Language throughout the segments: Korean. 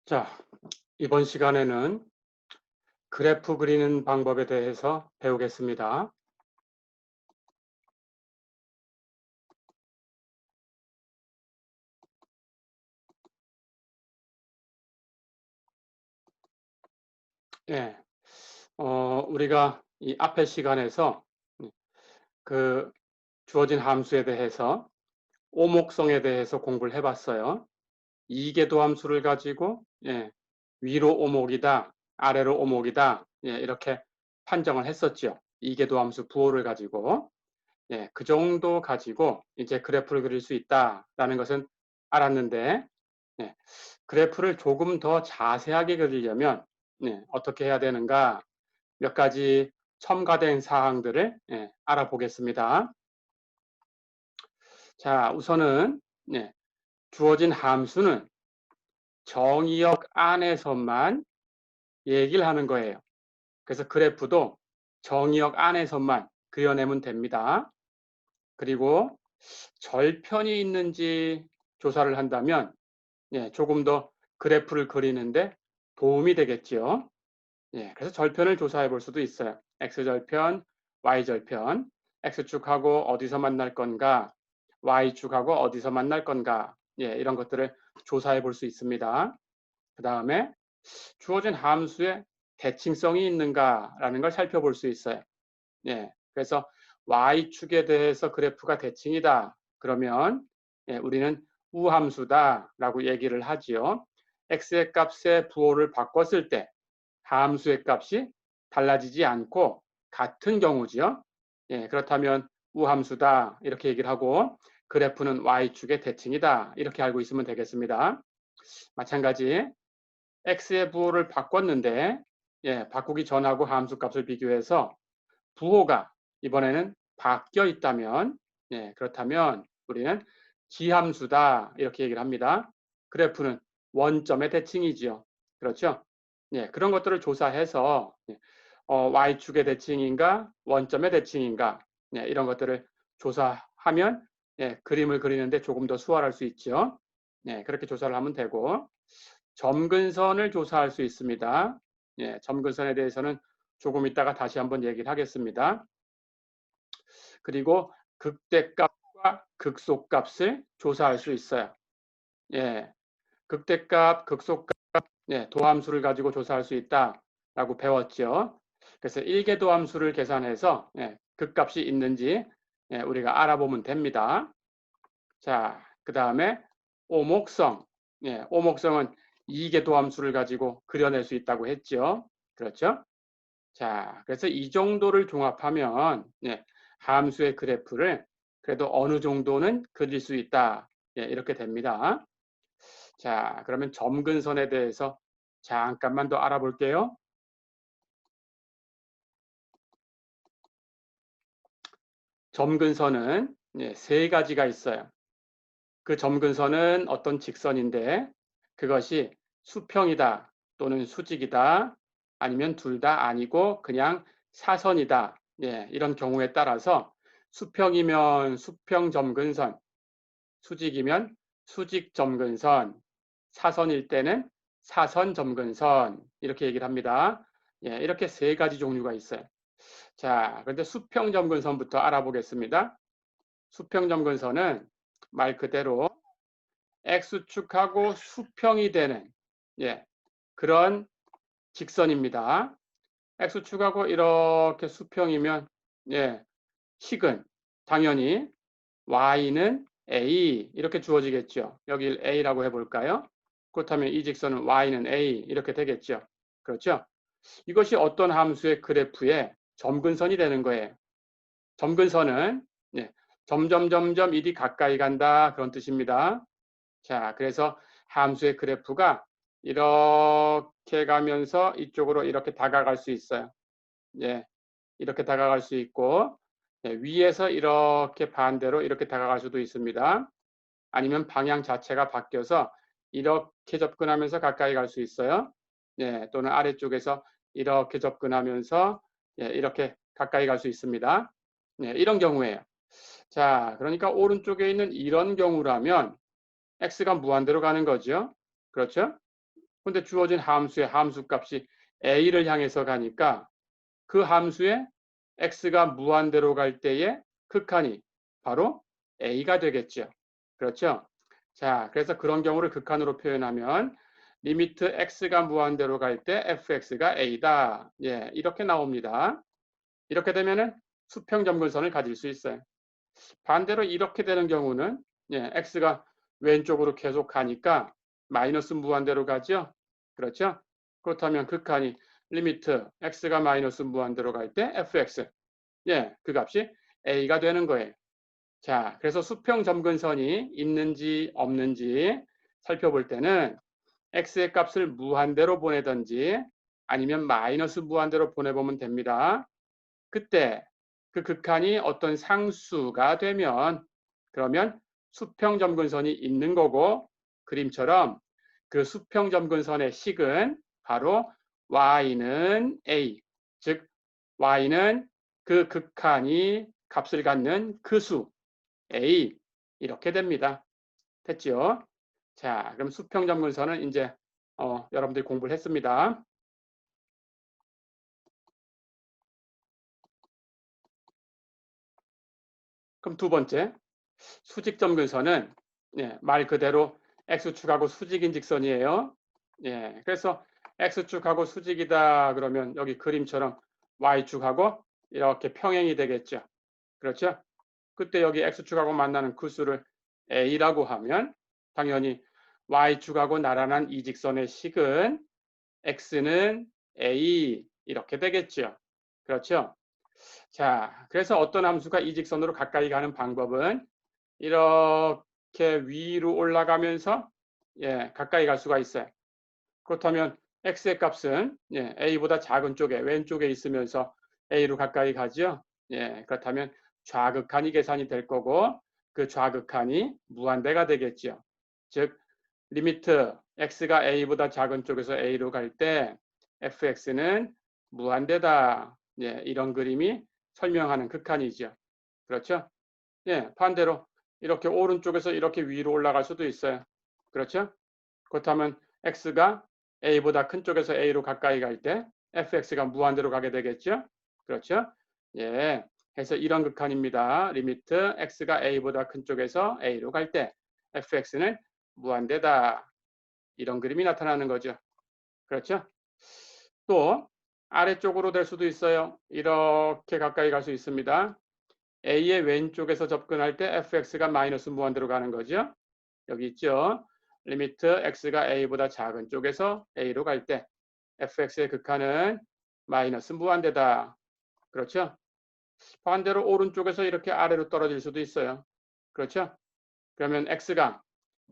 자, 이번 시간에는 그래프 그리는 방법에 대해서 배우겠습니다. 예, 우리가 이 앞의 시간에서 그 주어진 함수에 대해서 오목성에 대해서 공부를 해봤어요. 이계도 함수를 가지고 위로 오목이다, 아래로 오목이다, 이렇게 판정을 했었죠. 이계도 함수 부호를 가지고. 그 정도 가지고 이제 그래프를 그릴 수 있다라는 것은 알았는데, 예, 그래프를 조금 더 자세하게 그리려면 어떻게 해야 되는가 몇 가지 첨가된 사항들을 알아보겠습니다. 자, 우선은 주어진 함수는 정의역 안에서만 얘기를 하는 거예요. 그래서 그래프도 정의역 안에서만 그려내면 됩니다. 그리고 절편이 있는지 조사를 한다면 조금 더 그래프를 그리는데 도움이 되겠죠. 그래서 절편을 조사해 볼 수도 있어요. x절편, y절편, x축하고 어디서 만날 건가, y축하고 어디서 만날 건가, 이런 것들을 조사해 볼 수 있습니다. 그 다음에 주어진 함수에 대칭성이 있는가라는 걸 살펴볼 수 있어요. 그래서 y축에 대해서 그래프가 대칭이다. 그러면 우리는 우함수다라고 얘기를 하지요. x의 값의 부호를 바꿨을 때 함수의 값이 달라지지 않고 같은 경우지요. 그렇다면 우함수다 이렇게 얘기를 하고 그래프는 y축의 대칭이다 이렇게 알고 있으면 되겠습니다. 마찬가지 x의 부호를 바꿨는데 바꾸기 전하고 함수 값을 비교해서 부호가 이번에는 바뀌어 있다면 그렇다면 우리는 지함수다 이렇게 얘기를 합니다. 그래프는 원점의 대칭이지요. 그렇죠? 그런 것들을 조사해서 y축의 대칭인가 원점의 대칭인가 이런 것들을 조사하면 그림을 그리는데 조금 더 수월할 수 있죠. 그렇게 조사를 하면 되고 점근선을 조사할 수 있습니다. 점근선에 대해서는 조금 있다가 다시 한번 얘기를 하겠습니다. 그리고 극대값과 극소값을 조사할 수 있어요. 극대값, 극소값, 도함수를 가지고 조사할 수 있다라고 배웠죠. 그래서 일계도함수를 계산해서 극값이 있는지 우리가 알아보면 됩니다. 자, 그 다음에 오목성. 오목성은 이계도함수를 가지고 그려낼 수 있다고 했죠. 그렇죠? 자, 그래서 이 정도를 종합하면 함수의 그래프를 그래도 어느 정도는 그릴 수 있다. 이렇게 됩니다. 자, 그러면 점근선에 대해서 잠깐만 더 알아볼게요. 점근선은 세 가지가 있어요. 그 점근선은 어떤 직선인데 그것이 수평이다 또는 수직이다 아니면 둘 다 아니고 그냥 사선이다. 이런 경우에 따라서 수평이면 수평점근선, 수직이면 수직점근선, 사선일 때는 사선점근선 이렇게 얘기를 합니다. 이렇게 세 가지 종류가 있어요. 자, 그런데 수평점근선부터 알아보겠습니다. 수평점근선은 말 그대로 X축하고 수평이 되는 그런 직선입니다. X축하고 이렇게 수평이면 식은 당연히 Y는 A 이렇게 주어지겠죠. 여기 A라고 해볼까요? 그렇다면 이 직선은 Y는 A 이렇게 되겠죠. 그렇죠? 이것이 어떤 함수의 그래프의 점근선이 되는 거예요. 점근선은 점점 일이 가까이 간다 그런 뜻입니다. 자, 그래서 함수의 그래프가 이렇게 가면서 이쪽으로 이렇게 다가갈 수 있어요. 이렇게 다가갈 수 있고 위에서 이렇게 반대로 이렇게 다가갈 수도 있습니다. 아니면 방향 자체가 바뀌어서 이렇게 접근하면서 가까이 갈 수 있어요. 또는 아래쪽에서 이렇게 접근하면서 이렇게 가까이 갈 수 있습니다. 이런 경우에요. 자, 그러니까 오른쪽에 있는 이런 경우라면 x가 무한대로 가는 거죠. 그렇죠? 근데 주어진 함수의 함수값이 a를 향해서 가니까 그 함수에 x가 무한대로 갈 때의 극한이 바로 a가 되겠죠. 그렇죠? 자, 그래서 그런 경우를 극한으로 표현하면 리미트 x가 무한대로 갈 때 fx가 a다. 예, 이렇게 나옵니다. 이렇게 되면은 수평 점근선을 가질 수 있어요. 반대로 이렇게 되는 경우는 예, x가 왼쪽으로 계속 가니까 마이너스 무한대로 가죠. 그렇죠? 그렇다면 극한이 리미트 x가 마이너스 무한대로 갈 때 fx 예, 그 값이 a가 되는 거예요. 자, 그래서 수평 점근선이 있는지 없는지 살펴볼 때는 x의 값을 무한대로 보내든지 아니면 마이너스 무한대로 보내보면 됩니다. 그때 그 극한이 어떤 상수가 되면 그러면 수평 점근선이 있는 거고 그림처럼 그 수평 점근선의 식은 바로 y는 a, 즉 y는 그 극한이 값을 갖는 그 수 a 이렇게 됩니다. 됐죠? 자, 그럼 수평 점근선은 이제 여러분들이 공부를 했습니다. 그럼 두 번째, 수직점근선은 예, 말 그대로 x축하고 수직인 직선이에요. 예, 그래서 x축하고 수직이다 그러면 여기 그림처럼 y축하고 이렇게 평행이 되겠죠. 그렇죠? 그때 여기 x축하고 만나는 그 수를 a라고 하면 당연히 y축하고 나란한 이 직선의 식은 x는 a 이렇게 되겠죠. 그렇죠? 자, 그래서 어떤 함수가 이 직선으로 가까이 가는 방법은 이렇게 위로 올라가면서 예, 가까이 갈 수가 있어요. 그렇다면 x의 값은 예, a보다 작은 쪽에 왼쪽에 있으면서 a로 가까이 가죠. 예, 그렇다면 좌극한이 계산이 될 거고 그 좌극한이 무한대가 되겠죠. 즉 리미트 x가 a보다 작은 쪽에서 a로 갈 때 fx는 무한대다. 예, 이런 그림이 설명하는 극한이죠. 그렇죠? 예, 반대로 이렇게 오른쪽에서 이렇게 위로 올라갈 수도 있어요. 그렇죠? 그렇다면 x가 a보다 큰 쪽에서 a로 가까이 갈 때 fx가 무한대로 가게 되겠죠? 그렇죠? 예, 그래서 이런 극한입니다. 리미트 x가 a보다 큰 쪽에서 a로 갈 때 fx는 무한대다. 이런 그림이 나타나는 거죠. 그렇죠? 또 아래쪽으로 될 수도 있어요. 이렇게 가까이 갈 수 있습니다. A의 왼쪽에서 접근할 때 fx가 마이너스 무한대로 가는 거죠. 여기 있죠. 리미트 x가 a보다 작은 쪽에서 a로 갈 때 fx의 극한은 마이너스 무한대다. 그렇죠? 반대로 오른쪽에서 이렇게 아래로 떨어질 수도 있어요. 그렇죠? 그러면 x가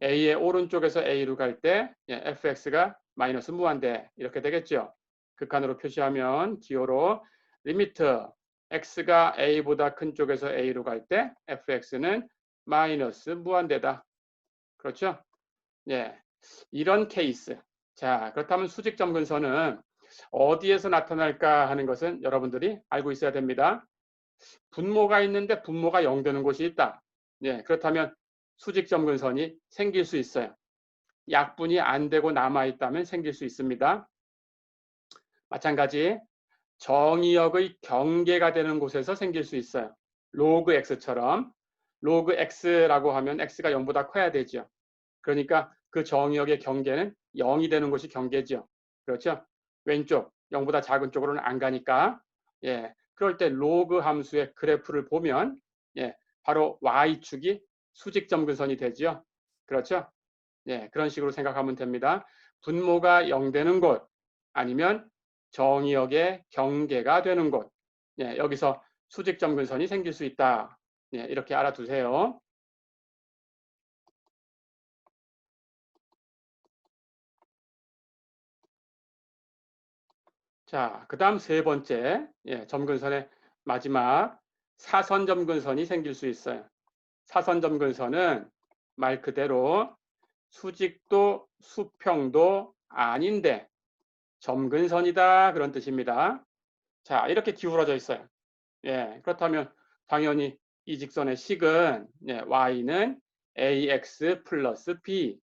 a의 오른쪽에서 a로 갈 때 fx가 마이너스 무한대 이렇게 되겠죠. 극한으로 표시하면 기호로 리미트 x가 a보다 큰 쪽에서 a로 갈 때 fx는 마이너스 무한대다. 그렇죠? 예, 이런 케이스. 자, 그렇다면 수직점근선은 어디에서 나타날까 하는 것은 여러분들이 알고 있어야 됩니다. 분모가 있는데 분모가 0 되는 곳이 있다. 예, 그렇다면 수직점근선이 생길 수 있어요. 약분이 안 되고 남아있다면 생길 수 있습니다. 마찬가지 정의역의 경계가 되는 곳에서 생길 수 있어요. 로그 x처럼 로그 x라고 하면 x가 0보다 커야 되죠. 그러니까 그 정의역의 경계는 0이 되는 곳이 경계죠. 그렇죠? 왼쪽 0보다 작은 쪽으로는 안 가니까 예, 그럴 때 로그 함수의 그래프를 보면 예, 바로 y축이 수직점근선이 되죠. 그렇죠? 예, 그런 식으로 생각하면 됩니다. 분모가 0 되는 곳 아니면 정의역의 경계가 되는 곳 예, 여기서 수직점근선이 생길 수 있다. 예, 이렇게 알아두세요. 자, 그 다음 세 번째 예, 점근선의 마지막 사선점근선이 생길 수 있어요. 사선점근선은 말 그대로 수직도 수평도 아닌데 점근선이다 그런 뜻입니다. 자, 이렇게 기울어져 있어요. 예, 그렇다면 당연히 이 직선의 식은 예, y는 ax 플러스 b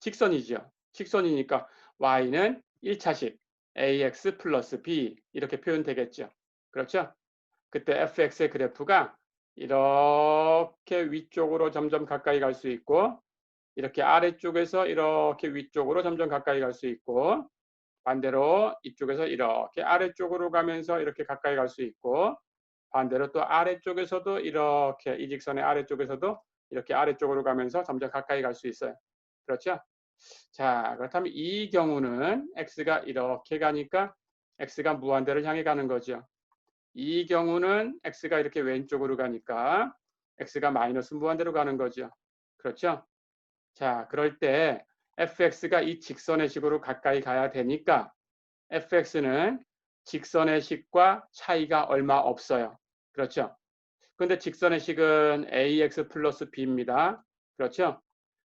직선이죠. 직선이니까 y는 1차식 ax 플러스 b 이렇게 표현되겠죠. 그렇죠? 그때 fx의 그래프가 이렇게 위쪽으로 점점 가까이 갈 수 있고 이렇게 아래쪽에서 이렇게 위쪽으로 점점 가까이 갈 수 있고 반대로 이쪽에서 이렇게 아래쪽으로 가면서 이렇게 가까이 갈 수 있고 반대로 또 아래쪽에서도 이렇게 이 직선의 아래쪽에서도 이렇게 아래쪽으로 가면서 점점 가까이 갈 수 있어요. 그렇죠? 자, 그렇다면 이 경우는 x가 이렇게 가니까 x가 무한대를 향해 가는 거죠. 이 경우는 x가 이렇게 왼쪽으로 가니까 x가 마이너스 무한대로 가는 거죠. 그렇죠? 자, 그럴 때 fx가 이 직선의 식으로 가까이 가야 되니까 fx는 직선의 식과 차이가 얼마 없어요. 그렇죠? 근데 직선의 식은 ax 플러스 b입니다. 그렇죠?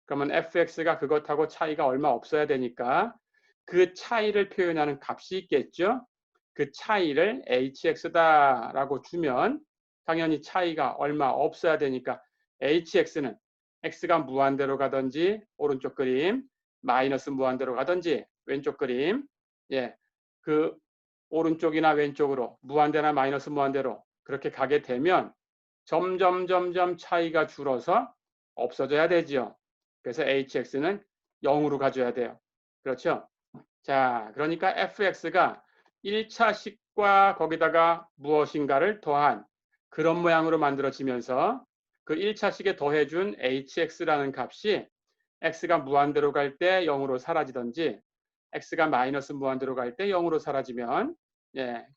그러면 fx가 그것하고 차이가 얼마 없어야 되니까 그 차이를 표현하는 값이 있겠죠? 그 차이를 hx다라고 주면 당연히 차이가 얼마 없어야 되니까 hx는 x가 무한대로 가든지 오른쪽 그림, 마이너스 무한대로 가든지 왼쪽 그림, 예, 그 오른쪽이나 왼쪽으로 무한대나 마이너스 무한대로 그렇게 가게 되면 점점 차이가 줄어서 없어져야 되죠. 그래서 hx는 0으로 가져야 돼요. 그렇죠? 자, 그러니까 fx가 1차 식과 거기다가 무엇인가를 더한 그런 모양으로 만들어지면서 그 1차 식에 더해준 hx라는 값이 x가 무한대로 갈 때 0으로 사라지든지 x가 마이너스 무한대로 갈 때 0으로 사라지면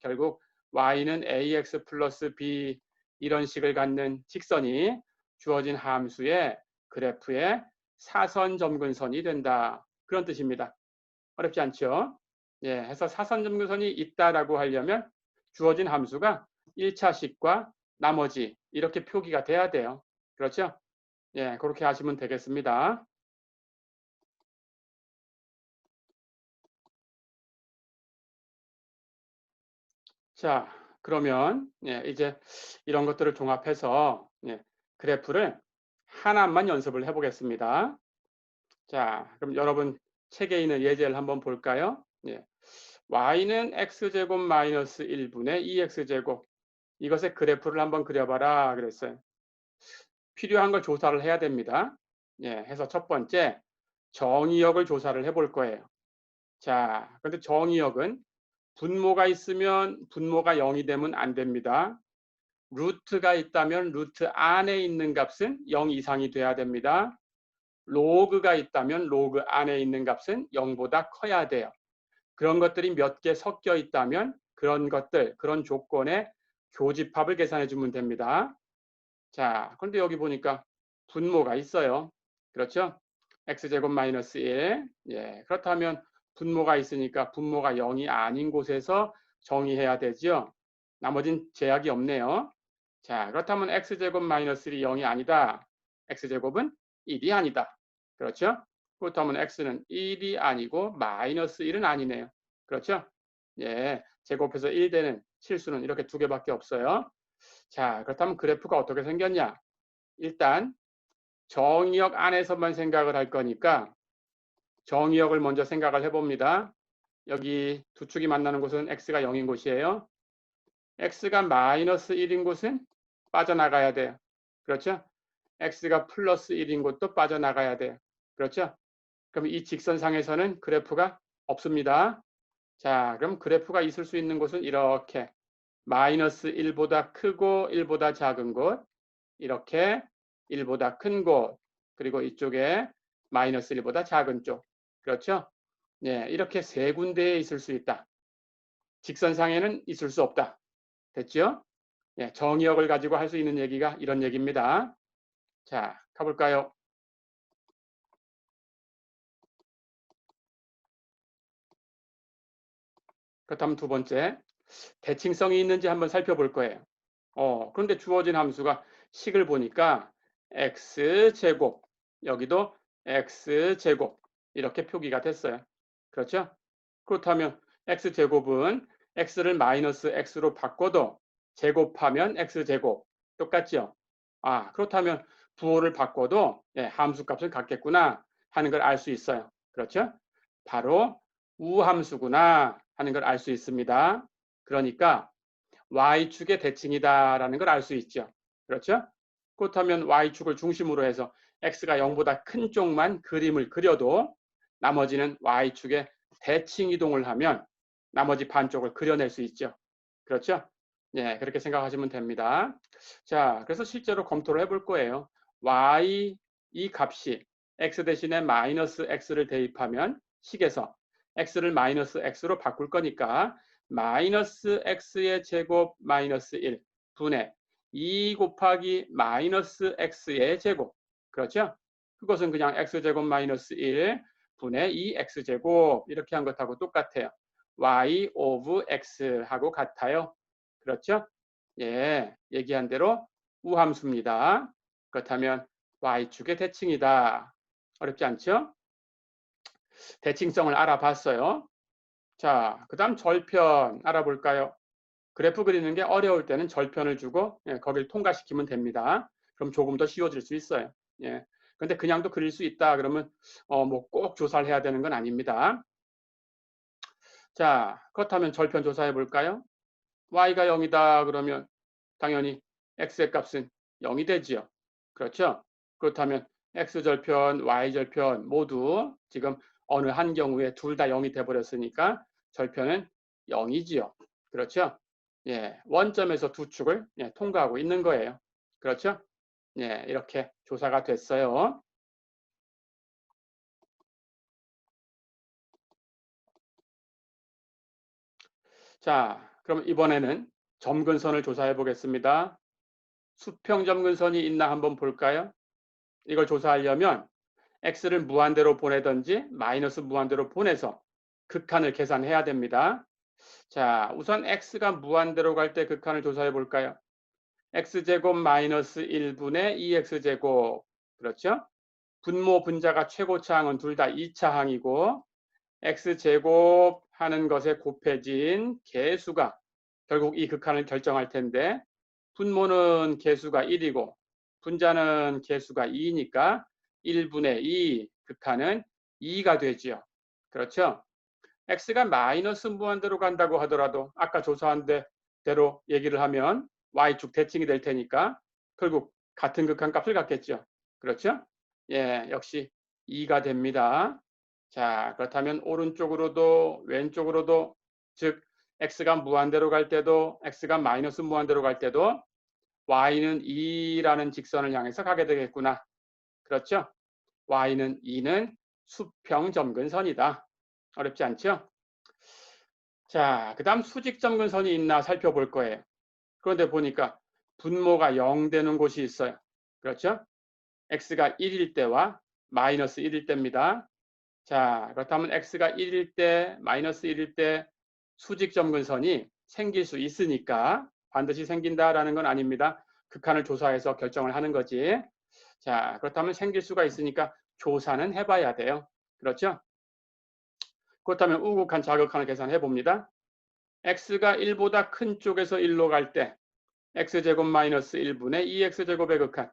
결국 y는 ax 플러스 b 이런 식을 갖는 직선이 주어진 함수의 그래프의 사선 점근선이 된다. 그런 뜻입니다. 어렵지 않죠? 해서 사선 점근선이 있다라고 하려면 주어진 함수가 1차식과 나머지 이렇게 표기가 돼야 돼요. 그렇죠? 그렇게 하시면 되겠습니다. 자, 그러면 이제 이런 것들을 종합해서 그래프를 하나만 연습을 해보겠습니다. 자, 그럼 여러분 책에 있는 예제를 한번 볼까요? y는 x제곱 마이너스 1분의 2x제곱 이것의 그래프를 한번 그려봐라 그랬어요. 필요한 걸 조사를 해야 됩니다. 해서 첫 번째 정의역을 조사를 해볼 거예요. 자, 근데 정의역은 분모가 있으면 분모가 0이 되면 안 됩니다. 루트가 있다면 루트 안에 있는 값은 0 이상이 돼야 됩니다. 로그가 있다면 로그 안에 있는 값은 0보다 커야 돼요. 그런 것들이 몇 개 섞여 있다면 그런 것들, 그런 조건의 교집합을 계산해 주면 됩니다. 자, 그런데 여기 보니까 분모가 있어요. 그렇죠? x제곱 마이너스 1. 그렇다면 분모가 있으니까 분모가 0이 아닌 곳에서 정의해야 되죠. 나머진 제약이 없네요. 자, 그렇다면 x제곱 마이너스 1이 0이 아니다. x제곱은 1이 아니다. 그렇죠? 그렇다면 x는 1이 아니고 마이너스 1은 아니네요. 그렇죠? 제곱해서 1 되는 실수는 이렇게 두 개밖에 없어요. 자, 그렇다면 그래프가 어떻게 생겼냐? 일단 정의역 안에서만 생각을 할 거니까 정의역을 먼저 생각을 해봅니다. 여기 두 축이 만나는 곳은 x가 0인 곳이에요. x가 마이너스 1인 곳은 빠져나가야 돼요. 그렇죠? x가 플러스 1인 곳도 빠져나가야 돼요. 그렇죠? 그럼 이 직선상에서는 그래프가 없습니다. 자, 그럼 그래프가 있을 수 있는 곳은 이렇게 마이너스 1보다 크고 1보다 작은 곳, 이렇게 1보다 큰 곳, 그리고 이쪽에 마이너스 1보다 작은 쪽. 그렇죠? 이렇게 세 군데에 있을 수 있다. 직선상에는 있을 수 없다. 됐죠? 정의역을 가지고 할 수 있는 얘기가 이런 얘기입니다. 자, 가볼까요? 그렇다면 두 번째, 대칭성이 있는지 한번 살펴볼 거예요. 그런데 주어진 함수가 식을 보니까 x제곱, 여기도 x제곱 이렇게 표기가 됐어요. 그렇죠? 그렇다면 x제곱은 x를 마이너스 x로 바꿔도 제곱하면 x제곱 똑같죠? 그렇다면 부호를 바꿔도 함수 값을 갖겠구나 하는 걸 알 수 있어요. 그렇죠? 바로 우함수구나 하는 걸 알 수 있습니다. 그러니까 y축의 대칭이다라는 걸 알 수 있죠. 그렇죠? 그렇다면 y축을 중심으로 해서 x가 0보다 큰 쪽만 그림을 그려도 나머지는 y축의 대칭 이동을 하면 나머지 반쪽을 그려낼 수 있죠. 그렇죠? 예, 그렇게 생각하시면 됩니다. 자, 그래서 실제로 검토를 해볼 거예요. y 이 값이 x 대신에 마이너스 x를 대입하면 식에서 x를 마이너스 x로 바꿀 거니까 마이너스 x의 제곱 마이너스 1 분의 2 곱하기 마이너스 x의 제곱. 그렇죠? 그것은 그냥 x제곱 마이너스 1 분의 2x제곱 이렇게 한 것하고 똑같아요. y of x하고 같아요. 그렇죠? 예, 얘기한 대로 우함수입니다. 그렇다면 y축의 대칭이다. 어렵지 않죠? 대칭성을 알아봤어요. 자, 그 다음 절편 알아볼까요? 그래프 그리는 게 어려울 때는 절편을 주고 거기를 통과시키면 됩니다. 그럼 조금 더 쉬워질 수 있어요. 예. 근데 그냥도 그릴 수 있다 그러면 뭐 꼭 조사를 해야 되는 건 아닙니다. 자, 그렇다면 절편 조사해 볼까요? y가 0이다 그러면 당연히 x의 값은 0이 되지요. 그렇죠? 그렇다면 x절편, y절편 모두 지금 어느 한 경우에 둘 다 0이 돼버렸으니까 절편은 0이지요. 그렇죠? 예, 원점에서 두 축을 통과하고 있는 거예요. 그렇죠? 예, 이렇게 조사가 됐어요. 자, 그럼 이번에는 점근선을 조사해 보겠습니다. 수평 점근선이 있나 한번 볼까요? 이걸 조사하려면 x를 무한대로 보내든지 마이너스 무한대로 보내서 극한을 계산해야 됩니다. 자, 우선 x가 무한대로 갈 때 극한을 조사해 볼까요? x제곱 마이너스 1분의 2x제곱. 그렇죠? 분모 분자가 최고차항은 둘 다 2차항이고 x제곱 하는 것에 곱해진 개수가 결국 이 극한을 결정할 텐데 분모는 개수가 1이고 분자는 개수가 2니까 1분의 2 극한은 2가 되지요. 그렇죠? x가 마이너스 무한대로 간다고 하더라도 아까 조사한 대로 얘기를 하면 y축 대칭이 될 테니까 결국 같은 극한 값을 갖겠죠. 그렇죠? 예, 역시 2가 됩니다. 자, 그렇다면 오른쪽으로도 왼쪽으로도 즉 x가 무한대로 갈 때도 x가 마이너스 무한대로 갈 때도 y는 2라는 직선을 향해서 가게 되겠구나. 그렇죠? y는 2는 수평점근선이다. 어렵지 않죠? 자, 그 다음 수직점근선이 있나 살펴볼 거예요. 그런데 보니까 분모가 0 되는 곳이 있어요. 그렇죠? x가 1일 때와 마이너스 1일 때입니다. 자, 그렇다면 x가 1일 때, 마이너스 1일 때 수직점근선이 생길 수 있으니까 반드시 생긴다라는 건 아닙니다. 극한을 조사해서 결정을 하는 거지. 자, 그렇다면 생길 수가 있으니까 조사는 해봐야 돼요. 그렇죠? 그렇다면 우극한 자극한을 계산해 봅니다. x가 1보다 큰 쪽에서 1로 갈 때 x제곱 마이너스 1분의 2x제곱의 극한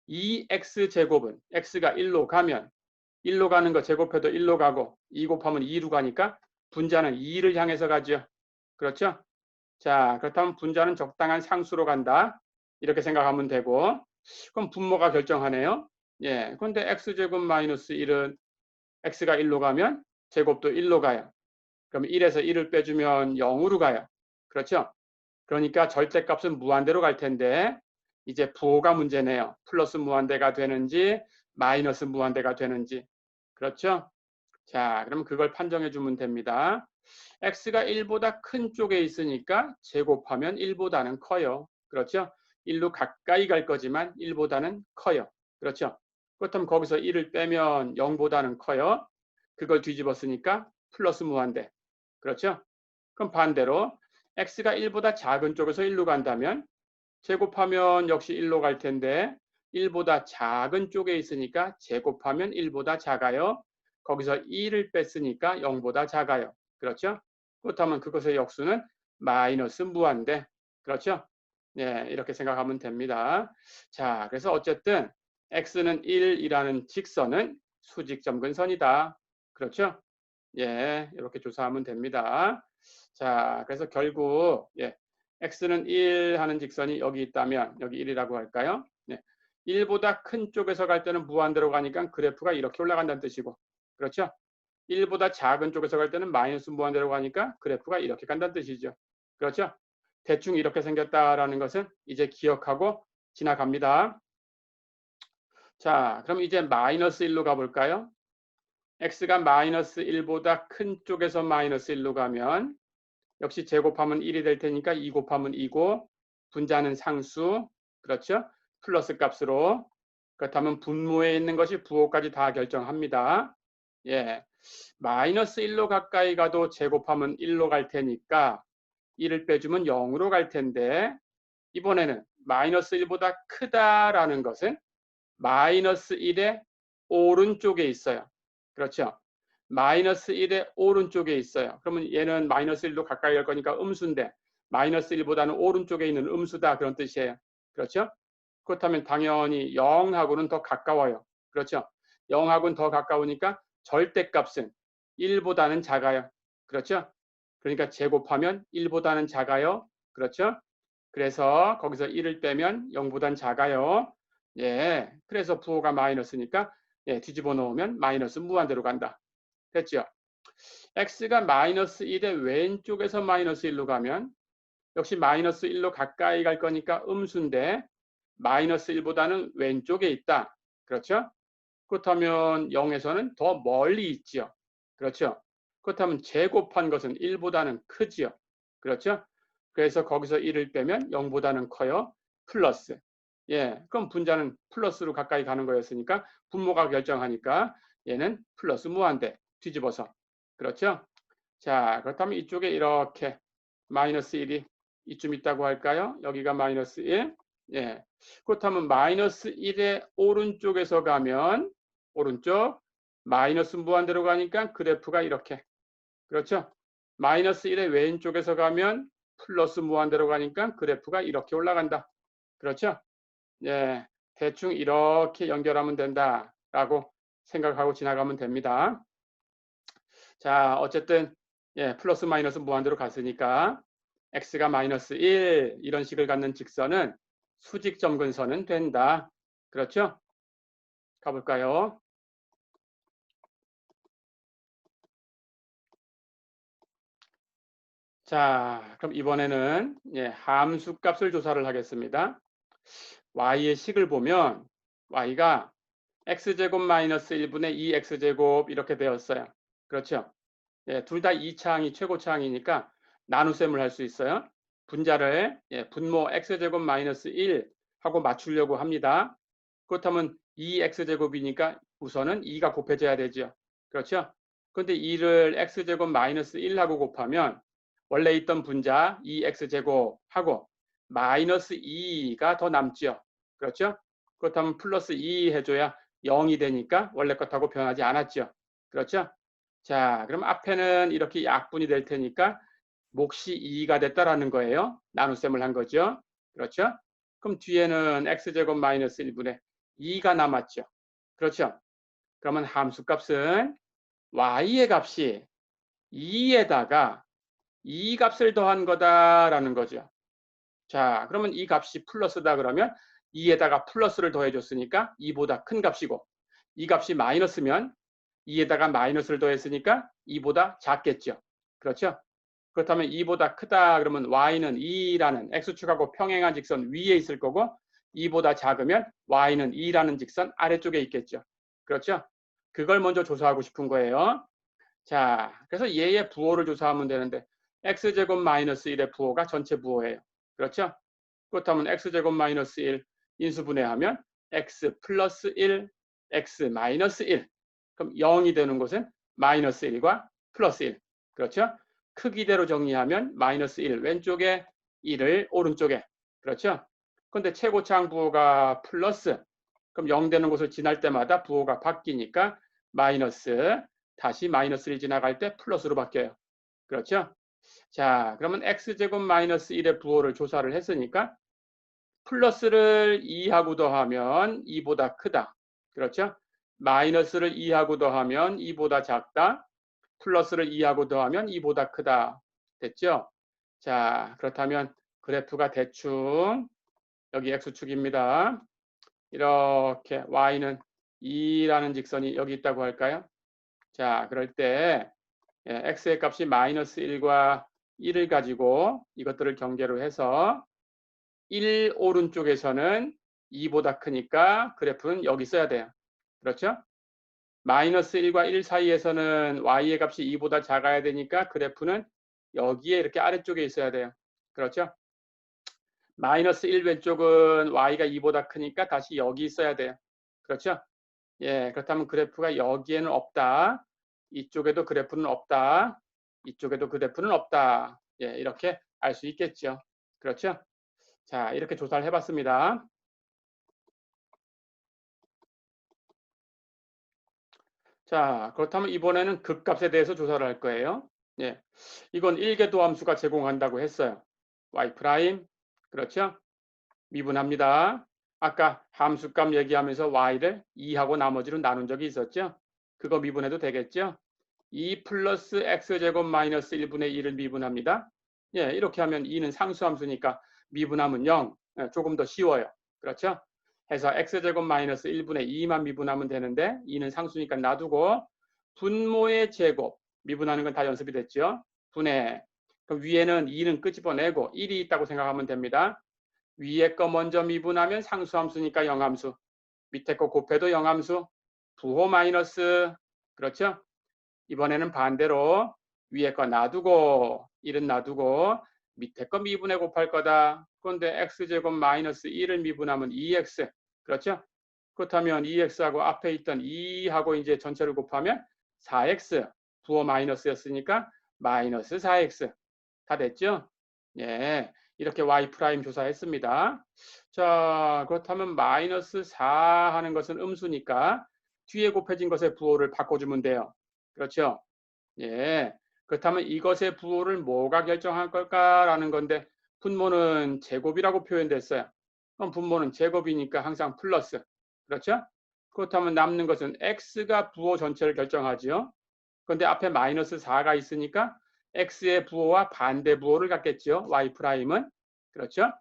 2x제곱은 x가 1로 가면 1로 가는 거 제곱해도 1로 가고 2 곱하면 2로 가니까 분자는 2를 향해서 가죠. 그렇죠? 자, 그렇다면 분자는 적당한 상수로 간다. 이렇게 생각하면 되고 그럼 분모가 결정하네요. 예, 그런데 x제곱 마이너스 1은 x가 1로 가면 제곱도 1로 가요. 그럼 1에서 1을 빼주면 0으로 가요. 그렇죠? 그러니까 절대값은 무한대로 갈 텐데 이제 부호가 문제네요. 플러스 무한대가 되는지 마이너스 무한대가 되는지. 그렇죠? 자, 그럼 그걸 판정해 주면 됩니다. x가 1보다 큰 쪽에 있으니까 제곱하면 1보다는 커요. 그렇죠? 1로 가까이 갈 거지만 1보다는 커요. 그렇죠? 그렇다면 거기서 1을 빼면 0보다는 커요. 그걸 뒤집어 쓰니까 플러스 무한대. 그렇죠? 그럼 반대로 x가 1보다 작은 쪽에서 1로 간다면 제곱하면 역시 1로 갈 텐데 1보다 작은 쪽에 있으니까 제곱하면 1보다 작아요. 거기서 2를 뺐으니까 0보다 작아요. 그렇죠? 그렇다면 그것의 역수는 마이너스 무한대. 그렇죠? 예, 이렇게 생각하면 됩니다. 자, 그래서 어쨌든 x는 1이라는 직선은 수직점근선이다. 그렇죠? 예, 이렇게 조사하면 됩니다. 자, 그래서 결국 예, x는 1 하는 직선이 여기 있다면 여기 1이라고 할까요? 네. 1보다 큰 쪽에서 갈 때는 무한대로 가니까 그래프가 이렇게 올라간다는 뜻이고, 그렇죠? 1보다 작은 쪽에서 갈 때는 마이너스 무한대로 가니까 그래프가 이렇게 간다는 뜻이죠. 그렇죠? 대충 이렇게 생겼다라는 것은 이제 기억하고 지나갑니다. 자, 그럼 이제 마이너스 1로 가볼까요? x가 마이너스 1보다 큰 쪽에서 마이너스 1로 가면 역시 제곱하면 1이 될 테니까 2 곱하면 2고 분자는 상수, 그렇죠? 플러스 값으로. 그렇다면 분모에 있는 것이 부호까지 다 결정합니다. 예, 마이너스 1로 가까이 가도 제곱하면 1로 갈 테니까 1을 빼주면 0으로 갈 텐데 이번에는 마이너스 1보다 크다라는 것은 마이너스 1의 오른쪽에 있어요. 그렇죠? 마이너스 1의 오른쪽에 있어요. 그러면 얘는 마이너스 1로 가까이 갈 거니까 음수인데 마이너스 1보다는 오른쪽에 있는 음수다 그런 뜻이에요. 그렇죠? 그렇다면 당연히 0하고는 더 가까워요. 그렇죠? 0하고는 더 가까우니까 절대값은 1보다는 작아요. 그렇죠? 그러니까 제곱하면 1보다는 작아요. 그렇죠? 그래서 거기서 1을 빼면 0보단 작아요. 예, 그래서 부호가 마이너스니까 예, 뒤집어 놓으면 마이너스 무한대로 간다. 됐죠? x가 마이너스 1의 왼쪽에서 마이너스 1로 가면 역시 마이너스 1로 가까이 갈 거니까 음수인데 마이너스 1보다는 왼쪽에 있다. 그렇죠? 그렇다면 0에서는 더 멀리 있지요. 그렇죠? 그렇다면 제곱한 것은 1보다는 크지요. 그렇죠? 그래서 거기서 1을 빼면 0보다는 커요. 플러스. 예, 그럼 분자는 플러스로 가까이 가는 거였으니까 분모가 결정하니까 얘는 플러스 무한대 뒤집어서. 그렇죠? 자, 그렇다면 이쪽에 이렇게 마이너스 1이 이쯤 있다고 할까요? 여기가 마이너스 1. 예. 그렇다면 마이너스 1의 오른쪽에서 가면 오른쪽 마이너스 무한대로 가니까 그래프가 이렇게. 그렇죠? 마이너스 1의 왼쪽에서 가면 플러스 무한대로 가니까 그래프가 이렇게 올라간다. 그렇죠? 예. 대충 이렇게 연결하면 된다라고 생각하고 지나가면 됩니다. 자, 어쨌든 예, 플러스 마이너스 무한대로 갔으니까 x가 마이너스 1 이런 식을 갖는 직선은 수직점근선은 된다. 그렇죠? 가볼까요? 자, 그럼 이번에는 예, 함수값을 조사를 하겠습니다. y의 식을 보면 y가 x제곱 마이너스 1분의 2x제곱 이렇게 되었어요. 그렇죠? 예, 둘 다 2차항이 최고차항이니까 나눗셈을 할 수 있어요. 분자를 예, 분모 x제곱 마이너스 1 하고 맞추려고 합니다. 그렇다면 2x제곱이니까 우선은 2가 곱해져야 되죠. 그렇죠? 그런데 2를 x제곱 마이너스 1하고 곱하면 원래 있던 분자 2x제곱하고 마이너스 2가 더 남죠. 그렇죠? 그렇다면 플러스 2 해줘야 0이 되니까 원래 것하고 변하지 않았죠. 그렇죠? 자, 그럼 앞에는 이렇게 약분이 될 테니까 몫이 2가 됐다라는 거예요. 나눗셈을 한 거죠. 그렇죠? 그럼 뒤에는 x제곱 마이너스 1분의 2가 남았죠. 그렇죠? 그러면 함수값은 y의 값이 2에다가 2 값을 더한 거다라는 거죠. 자, 그러면 이 값이 플러스다 그러면 2에다가 플러스를 더해줬으니까 2보다 큰 값이고 이 값이 마이너스면 2에다가 마이너스를 더했으니까 2보다 작겠죠. 그렇죠? 그렇다면 2보다 크다 그러면 y는 2라는 x축하고 평행한 직선 위에 있을 거고 2보다 작으면 y는 2라는 직선 아래쪽에 있겠죠. 그렇죠? 그걸 먼저 조사하고 싶은 거예요. 자, 그래서 얘의 부호를 조사하면 되는데 x제곱 마이너스 1의 부호가 전체 부호예요. 그렇죠? 그렇다면 x제곱 마이너스 1 인수분해하면 x 플러스 1, x 마이너스 1. 그럼 0이 되는 곳은 마이너스 1과 플러스 1. 그렇죠? 크기대로 정리하면 마이너스 1 왼쪽에 1을 오른쪽에. 그렇죠? 그런데 최고차항 부호가 플러스. 그럼 0 되는 곳을 지날 때마다 부호가 바뀌니까 마이너스 다시 마이너스를 지나갈 때 플러스로 바뀌어요. 그렇죠? 자, 그러면 x제곱 마이너스 1의 부호를 조사를 했으니까 플러스를 2하고 더하면 2보다 크다. 그렇죠? 마이너스를 2하고 더하면 2보다 작다. 플러스를 2하고 더하면 2보다 크다. 됐죠? 자, 그렇다면 그래프가 대충 여기 x축입니다. 이렇게 y는 2라는 직선이 여기 있다고 할까요? 자, 그럴 때 x의 값이 마이너스 1과 1을 가지고 이것들을 경계로 해서 1 오른쪽에서는 2보다 크니까 그래프는 여기 써야 돼요. 그렇죠? 마이너스 1과 1 사이에서는 y의 값이 2보다 작아야 되니까 그래프는 여기에 이렇게 아래쪽에 있어야 돼요. 그렇죠? 마이너스 1 왼쪽은 y가 2보다 크니까 다시 여기 있어야 돼요. 그렇죠? 예, 그렇다면 그래프가 여기에는 없다. 이쪽에도 그래프는 없다. 이쪽에도 그래프는 없다. 예, 이렇게 알 수 있겠죠. 그렇죠? 자, 이렇게 조사를 해봤습니다. 자, 그렇다면 이번에는 극값에 대해서 조사를 할 거예요. 예, 이건 1개 도함수가 제공한다고 했어요. y 프라임, 그렇죠? 미분합니다. 아까 함수값 얘기하면서 y를 2하고 나머지로 나눈 적이 있었죠? 그거 미분해도 되겠죠? 2 플러스 x제곱 마이너스 1분의 1을 미분합니다. 예, 이렇게 하면 2는 상수함수니까 미분하면 0, 예, 조금 더 쉬워요. 그렇죠? 해서 x제곱 마이너스 1분의 2만 미분하면 되는데 2는 상수니까 놔두고 분모의 제곱, 미분하는 건 다 연습이 됐죠? 분해, 그럼 위에는 2는 끄집어내고 1이 있다고 생각하면 됩니다. 위에 거 먼저 미분하면 상수함수니까 영함수, 밑에 거 곱해도 영함수, 부호 마이너스, 그렇죠? 이번에는 반대로 위에 거 놔두고 1은 놔두고 밑에 거 미분해 곱할 거다. 그런데 x제곱 마이너스 1을 미분하면 2x, 그렇죠? 그렇다면 2x하고 앞에 있던 2하고 이제 전체를 곱하면 4x, 부호 마이너스였으니까 마이너스 4x. 다 됐죠? 예, 이렇게 y 프라임 조사했습니다. 자, 그렇다면 마이너스 4 하는 것은 음수니까 뒤에 곱해진 것의 부호를 바꿔주면 돼요. 그렇죠? 예, 그렇다면 이것의 부호를 뭐가 결정할 걸까라는 건데 분모는 제곱이라고 표현됐어요. 그럼 분모는 제곱이니까 항상 플러스. 그렇죠? 그렇다면 남는 것은 x가 부호 전체를 결정하죠. 그런데 앞에 마이너스 4가 있으니까 x의 부호와 반대 부호를 갖겠죠. y 프라임은. 그렇죠?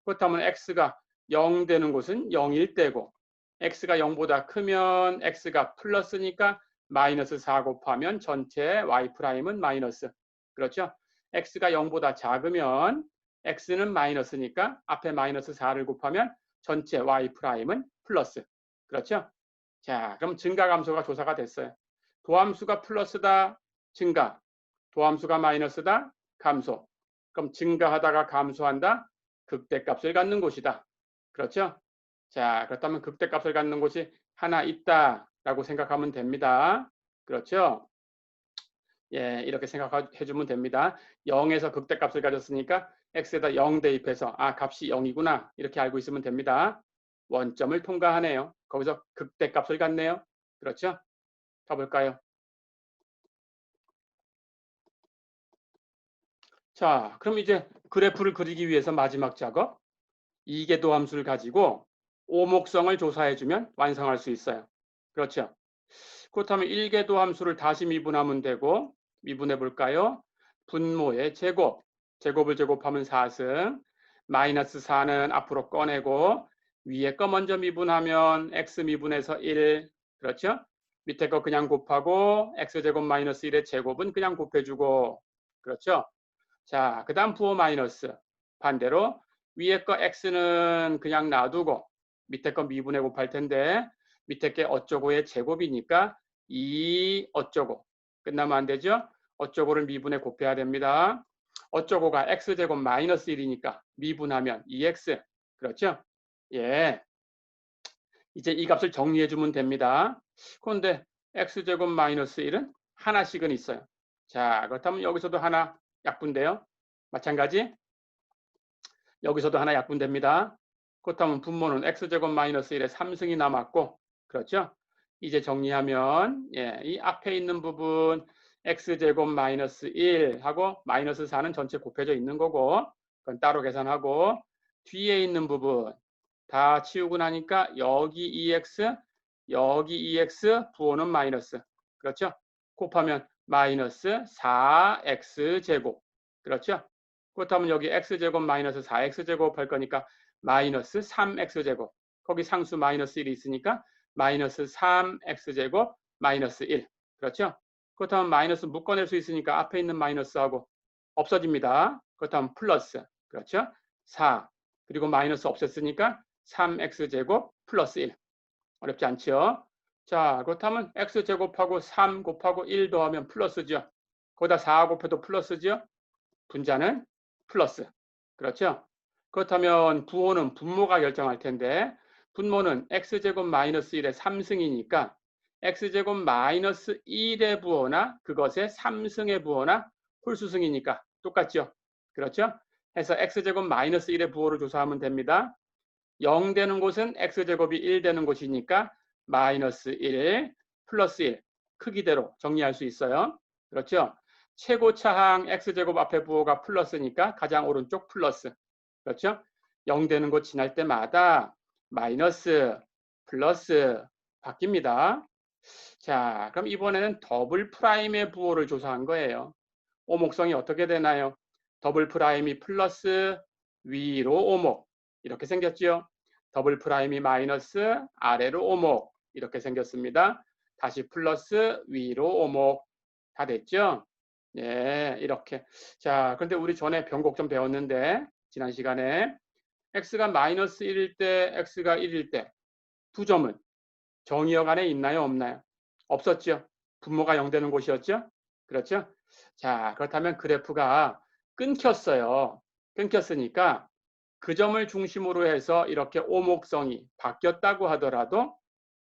그렇다면 x가 0 되는 곳은 0일 때고 x가 0보다 크면 x가 플러스니까 마이너스 4 곱하면 전체 y 프라임은 마이너스. 그렇죠? x가 0보다 작으면 x는 마이너스니까 앞에 마이너스 4를 곱하면 전체 y 프라임은 플러스. 그렇죠? 자, 그럼 증가감소가 조사가 됐어요. 도함수가 플러스다, 증가. 도함수가 마이너스다, 감소. 그럼 증가하다가 감소한다, 극대값을 갖는 곳이다. 그렇죠? 자, 그렇다면 극대값을 갖는 곳이 하나 있다라고 생각하면 됩니다. 그렇죠? 예, 이렇게 생각해 주면 됩니다. 0에서 극대값을 가졌으니까 x에다 0 대입해서 아, 값이 0이구나. 이렇게 알고 있으면 됩니다. 원점을 통과하네요. 거기서 극대값을 갖네요. 그렇죠? 가볼까요? 자, 그럼 이제 그래프를 그리기 위해서 마지막 작업, 이계도함수를 가지고 오목성을 조사해주면 완성할 수 있어요. 그렇죠? 그렇다면 1계도함수를 다시 미분하면 되고, 미분해 볼까요? 분모의 제곱, 제곱을 제곱하면 4승, 마이너스 4는 앞으로 꺼내고 위에 거 먼저 미분하면 x 미분해서 1, 그렇죠? 밑에 거 그냥 곱하고 x제곱 마이너스 1의 제곱은 그냥 곱해주고, 그렇죠? 자, 그 다음 부호 마이너스. 반대로 위에 거 x는 그냥 놔두고 밑에 거 미분해 곱할 텐데 밑에 게 어쩌고의 제곱이니까 2 어쩌고. 끝나면 안 되죠? 어쩌고를 미분해 곱해야 됩니다. 어쩌고가 x제곱 마이너스 1이니까 미분하면 2x. 그렇죠? 예. 이제 이 값을 정리해 주면 됩니다. 그런데 x제곱 마이너스 1은 하나씩은 있어요. 자, 그렇다면 여기서도 하나 약분돼요. 마찬가지 여기서도 하나 약분됩니다. 그렇다면 분모는 x제곱 마이너스 1에 3승이 남았고, 그렇죠? 이제 정리하면 이 앞에 있는 부분 x제곱 마이너스 1하고 마이너스 4는 전체 곱해져 있는 거고 그건 따로 계산하고 뒤에 있는 부분 다 치우고 나니까 여기 2x, 여기 2x, 부호는 마이너스. 그렇죠? 곱하면 마이너스 4x제곱. 그렇죠? 그렇다면 여기 x제곱 마이너스 4x제곱 할 거니까 마이너스 3x제곱. 거기 상수 마이너스 1이 있으니까 마이너스 3x제곱 마이너스 1. 그렇죠? 그렇다면 마이너스 묶어낼 수 있으니까 앞에 있는 마이너스하고 없어집니다. 그렇다면 플러스. 그렇죠? 4. 그리고 마이너스 없앴으니까 3x제곱 플러스 1. 어렵지 않죠? 자, 그렇다면 x제곱하고 3 곱하고 1 더하면 플러스죠. 거기다 4 곱해도 플러스죠. 분자는 플러스. 그렇죠? 그렇다면 부호는 분모가 결정할 텐데 분모는 x제곱 마이너스 1의 3승이니까 x제곱 마이너스 1의 부호나 그것의 3승의 부호나 홀수승이니까 똑같죠? 그렇죠? 해서 x제곱 마이너스 1의 부호를 조사하면 됩니다. 0 되는 곳은 x제곱이 1 되는 곳이니까 마이너스 1 플러스 1 크기대로 정리할 수 있어요. 그렇죠? 최고차항 x제곱 앞에 부호가 플러스니까 가장 오른쪽 플러스. 그렇죠? 0 되는 곳 지날 때마다 마이너스 플러스 바뀝니다. 자, 그럼 이번에는 더블 프라임의 부호를 조사한 거예요. 오목성이 어떻게 되나요? 더블 프라임이 플러스 위로 오목 이렇게 생겼죠. 더블 프라임이 마이너스 아래로 오목 이렇게 생겼습니다. 다시 플러스 위로 오목 다 됐죠? 네, 이렇게. 자, 그런데 우리 전에 변곡점 배웠는데 지난 시간에 x가 마이너스 1일 때, x가 1일 때 두 점은 정의역 안에 있나요? 없나요? 없었죠. 분모가 0 되는 곳이었죠. 그렇죠? 자, 그렇다면 그래프가 끊겼어요. 끊겼으니까 그 점을 중심으로 해서 이렇게 오목성이 바뀌었다고 하더라도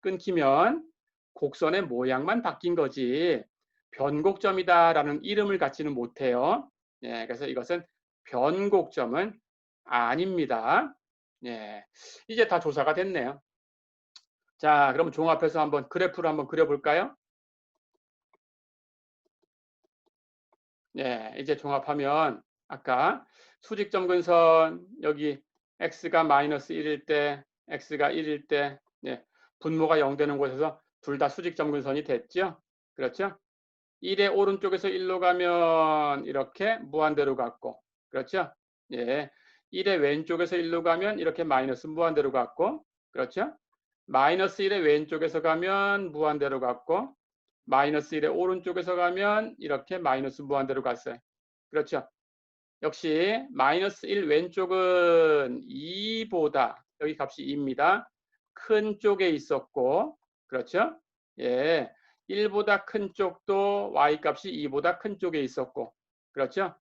끊기면 곡선의 모양만 바뀐 거지 변곡점이다라는 이름을 갖지는 못해요. 예, 그래서 이것은 변곡점은 아닙니다. 예, 이제 다 조사가 됐네요. 자, 그럼 종합해서 한번 그래프를 한번 그려볼까요? 네, 이제 종합하면 아까 수직점근선 여기 x가 마이너스 1일 때, x가 1일 때 네, 분모가 0 되는 곳에서 둘 다 수직점근선이 됐죠? 그렇죠? 1의 오른쪽에서 1로 가면 이렇게 무한대로 갔고 그렇죠? 예, 1의 왼쪽에서 1로 가면 이렇게 마이너스 무한대로 갔고 그렇죠? 마이너스 1의 왼쪽에서 가면 무한대로 갔고 마이너스 1의 오른쪽에서 가면 이렇게 마이너스 무한대로 갔어요. 그렇죠? 역시 마이너스 1 왼쪽은 2보다 여기 값이 2입니다. 큰 쪽에 있었고 그렇죠? 예, 1보다 큰 쪽도 y값이 2보다 큰 쪽에 있었고 그렇죠?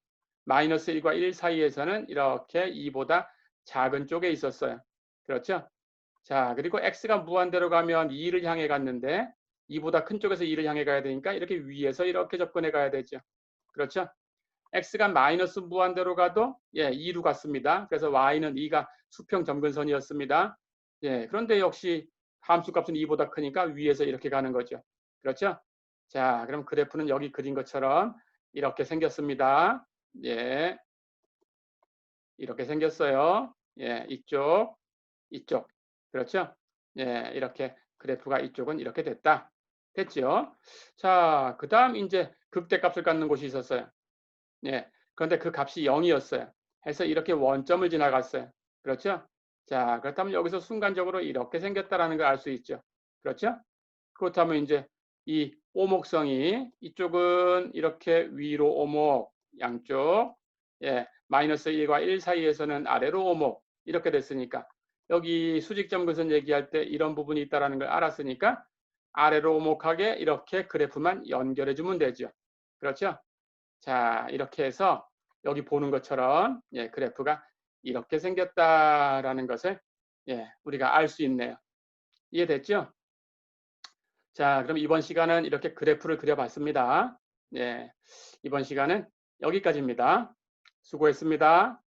마이너스 1과 1 사이에서는 이렇게 2보다 작은 쪽에 있었어요. 그렇죠? 자, 그리고 x가 무한대로 가면 2를 향해 갔는데 2보다 큰 쪽에서 2를 향해 가야 되니까 이렇게 위에서 이렇게 접근해 가야 되죠. 그렇죠? x가 마이너스 무한대로 가도 2로 갔습니다. 그래서 y는 2가 수평 점근선이었습니다. 예, 그런데 역시 함수 값은 2보다 크니까 위에서 이렇게 가는 거죠. 그렇죠? 자, 그럼 그래프는 여기 그린 것처럼 이렇게 생겼습니다. 예, 이렇게 생겼어요. 예, 이쪽, 이쪽. 그렇죠? 예, 이렇게 그래프가 이쪽은 이렇게 됐다. 됐죠? 자, 그 다음 이제 극대값을 갖는 곳이 있었어요. 예, 그런데 그 값이 0이었어요. 해서 이렇게 원점을 지나갔어요. 그렇죠? 자, 그렇다면 여기서 순간적으로 이렇게 생겼다라는 걸 알 수 있죠. 그렇죠? 그렇다면 이제 이 오목성이 이쪽은 이렇게 위로 오목, 양쪽, 예, 마이너스 1과 1 사이에서는 아래로 오목, 이렇게 됐으니까 여기 수직점 근선 얘기할 때 이런 부분이 있다는 걸 알았으니까 아래로 오목하게 이렇게 그래프만 연결해 주면 되죠. 그렇죠? 자, 이렇게 해서 여기 보는 것처럼 예, 그래프가 이렇게 생겼다라는 것을 예, 우리가 알 수 있네요. 이해됐죠? 자, 그럼 이번 시간은 이렇게 그래프를 그려봤습니다. 예, 이번 시간은 여기까지입니다. 수고했습니다.